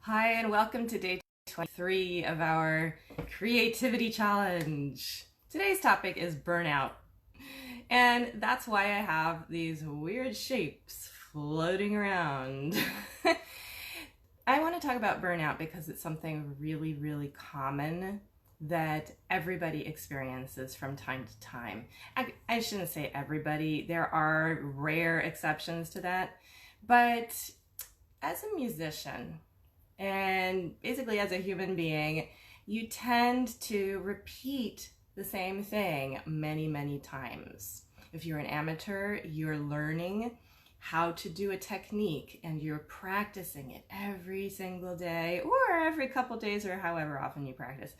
Hi, and welcome to day 23 of our creativity challenge. Today's topic is burnout, and that's why I have these weird shapes floating around. I want to talk about burnout because it's something really, really common that everybody experiences from time to time. I shouldn't say everybody, there are rare exceptions to that, but as a musician, and basically as a human being, you tend to repeat the same thing many, many times. If you're an amateur, you're learning how to do a technique and you're practicing it every single day or every couple days or however often you practice.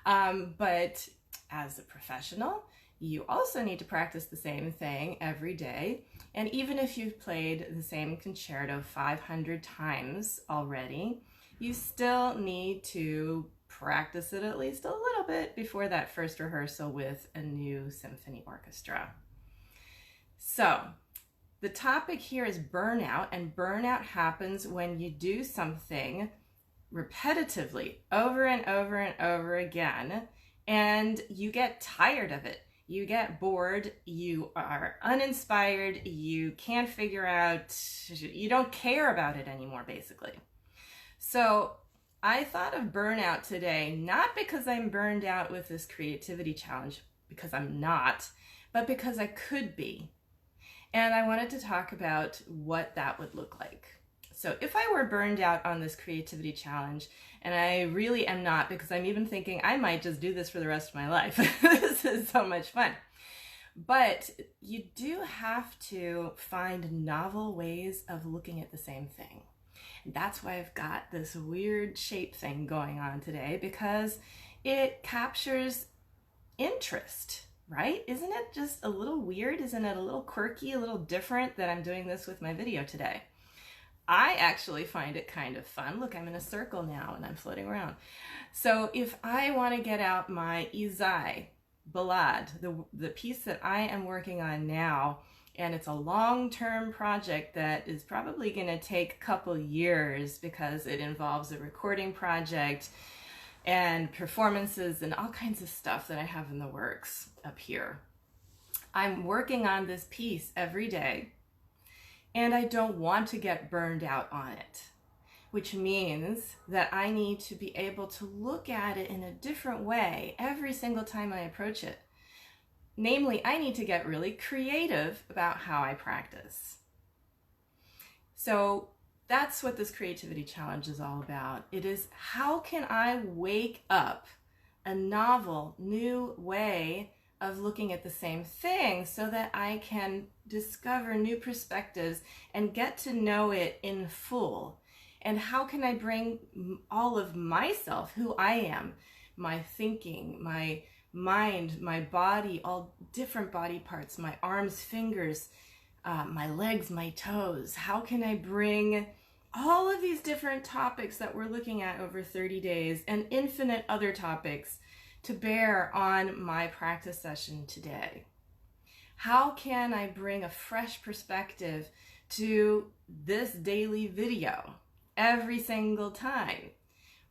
But as a professional, you also need to practice the same thing every day. And even if you've played the same concerto 500 times already, you still need to practice it at least a little bit before that first rehearsal with a new symphony orchestra. So the topic here is burnout, and burnout happens when you do something repetitively over and over and over again, and you get tired of it. You get bored, you are uninspired, you can't figure out, you don't care about it anymore, basically. So I thought of burnout today, not because I'm burned out with this creativity challenge, because I'm not, but because I could be. And I wanted to talk about what that would look like. So if I were burned out on this creativity challenge, and I really am not, because I'm even thinking I might just do this for the rest of my life. This is so much fun. But you do have to find novel ways of looking at the same thing. That's why I've got this weird shape thing going on today, because it captures interest, right? Isn't it just a little weird? Isn't it a little quirky, a little different that I'm doing this with my video today? I actually find it kind of fun. Look, I'm in a circle now and I'm floating around. So if I want to get out my Izai Ballade, the piece that I am working on now, and it's a long-term project that is probably going to take a couple years because it involves a recording project and performances and all kinds of stuff that I have in the works up here. I'm working on this piece every day, and I don't want to get burned out on it, which means that I need to be able to look at it in a different way every single time I approach it. Namely, I need to get really creative about how I practice. So that's what this creativity challenge is all about. It is, how can I wake up a novel, new way of looking at the same thing so that I can discover new perspectives and get to know it in full? And how can I bring all of myself, who I am, my thinking, my mind, my body, all different body parts, my arms, fingers, my legs, my toes. How can I bring all of these different topics that we're looking at over 30 days and infinite other topics to bear on my practice session today? How can I bring a fresh perspective to this daily video every single time?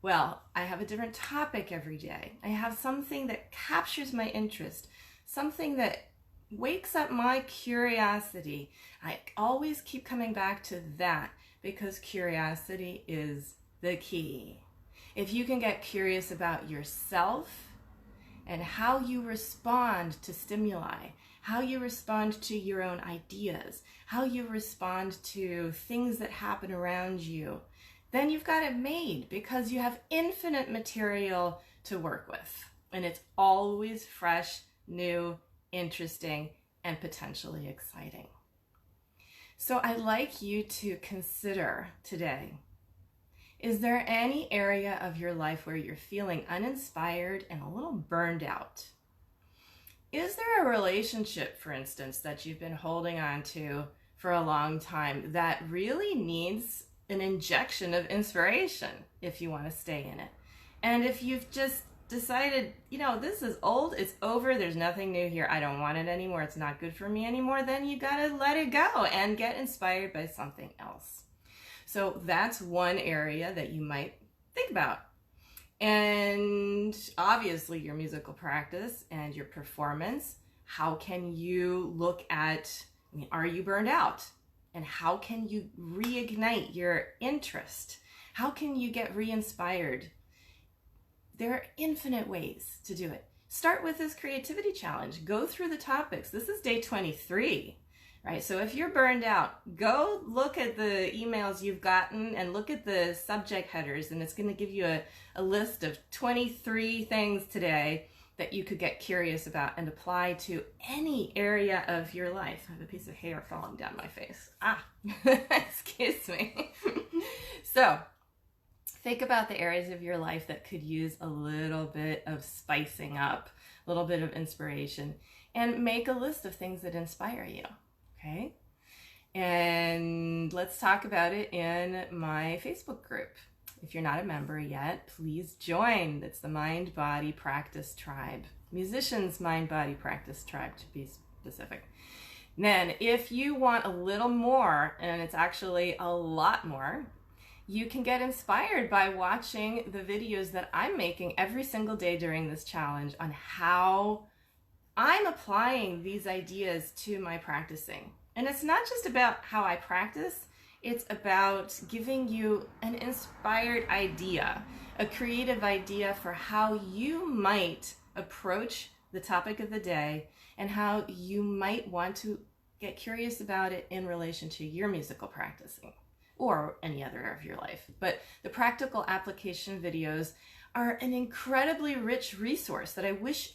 Well, I have a different topic every day. I have something that captures my interest, something that wakes up my curiosity. I always keep coming back to that because curiosity is the key. If you can get curious about yourself and how you respond to stimuli, how you respond to your own ideas, how you respond to things that happen around you, then you've got it made, because you have infinite material to work with. And it's always fresh, new, interesting, and potentially exciting. So I'd like you to consider today, is there any area of your life where you're feeling uninspired and a little burned out? Is there a relationship, for instance, that you've been holding on to for a long time that really needs an injection of inspiration if you want to stay in it? And if you've just decided, this is old, it's over, there's nothing new here, I don't want it anymore, it's not good for me anymore, then you gotta let it go and get inspired by something else. So that's one area that you might think about. And obviously your musical practice and your performance. How can you look at, are you burned out? And how can you reignite your interest? How can you get re-inspired? There are infinite ways to do it. Start with this creativity challenge. Go through the topics. This is day 23, right? So if you're burned out, go look at the emails you've gotten and look at the subject headers, and it's going to give you a list of 23 things today that you could get curious about and apply to any area of your life. I have a piece of hair falling down my face. Excuse me. So think about the areas of your life that could use a little bit of spicing up, a little bit of inspiration, and make a list of things that inspire you, okay? And let's talk about it in my Facebook group. If you're not a member yet, please join. It's the Mind Body Practice Tribe. Musicians Mind Body Practice Tribe, to be specific. And then if you want a little more, and it's actually a lot more, you can get inspired by watching the videos that I'm making every single day during this challenge on how I'm applying these ideas to my practicing. And it's not just about how I practice, it's about giving you an inspired idea, a creative idea for how you might approach the topic of the day and how you might want to get curious about it in relation to your musical practicing or any other area of your life. But the practical application videos are an incredibly rich resource that I wish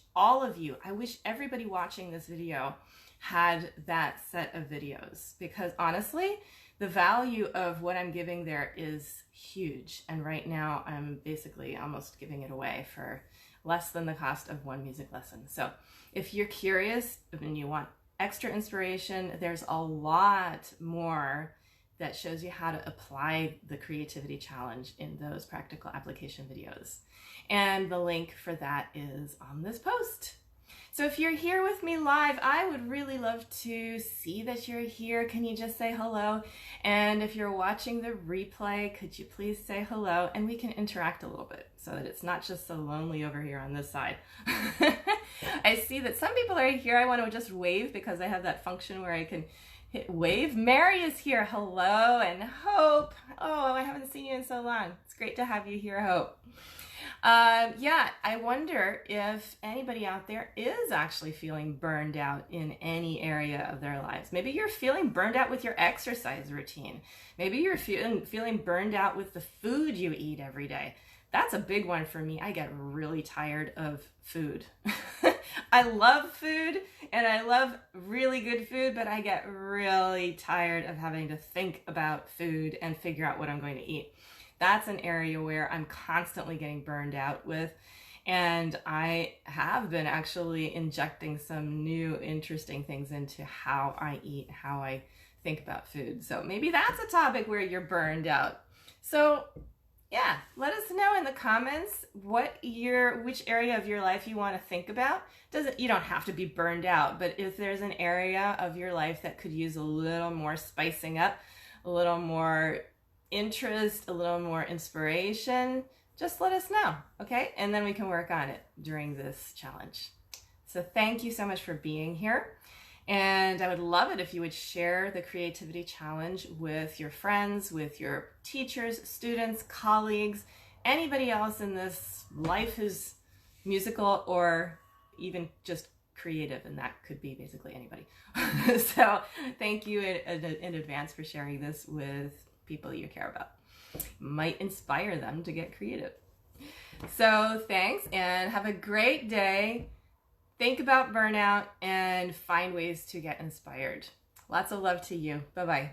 everybody watching this video had that set of videos, because honestly, the value of what I'm giving there is huge. And right now I'm basically almost giving it away for less than the cost of one music lesson. So if you're curious and you want extra inspiration, there's a lot more that shows you how to apply the creativity challenge in those practical application videos. And the link for that is on this post. So if you're here with me live, I would really love to see that you're here. Can you just say hello? And if you're watching the replay, could you please say hello? And we can interact a little bit so that it's not just so lonely over here on this side. I see that some people are here. I want to just wave because I have that function where I can hit wave. Mary is here. Hello. And Hope. Oh, I haven't seen you in so long. It's great to have you here, Hope. Yeah, I wonder if anybody out there is actually feeling burned out in any area of their lives. Maybe you're feeling burned out with your exercise routine. Maybe you're feeling burned out with the food you eat every day. That's a big one for me. I get really tired of food. I love food and I love really good food, but I get really tired of having to think about food and figure out what I'm going to eat. That's an area where I'm constantly getting burned out with, and I have been actually injecting some new interesting things into how I eat, how I think about food. So maybe that's a topic where you're burned out. So yeah, let us know in the comments which area of your life you want to think about. You don't have to be burned out, but if there's an area of your life that could use a little more spicing up, a little more interest, a little more inspiration, just let us know, okay? And then we can work on it during this challenge. So thank you so much for being here. And I would love it if you would share the creativity challenge with your friends, with your teachers, students, colleagues, anybody else in this life who's musical or even just creative, and that could be basically anybody. So thank you in advance for sharing this with people you care about. Might inspire them to get creative. So thanks and have a great day. Think about burnout and find ways to get inspired. Lots of love to you. Bye-bye.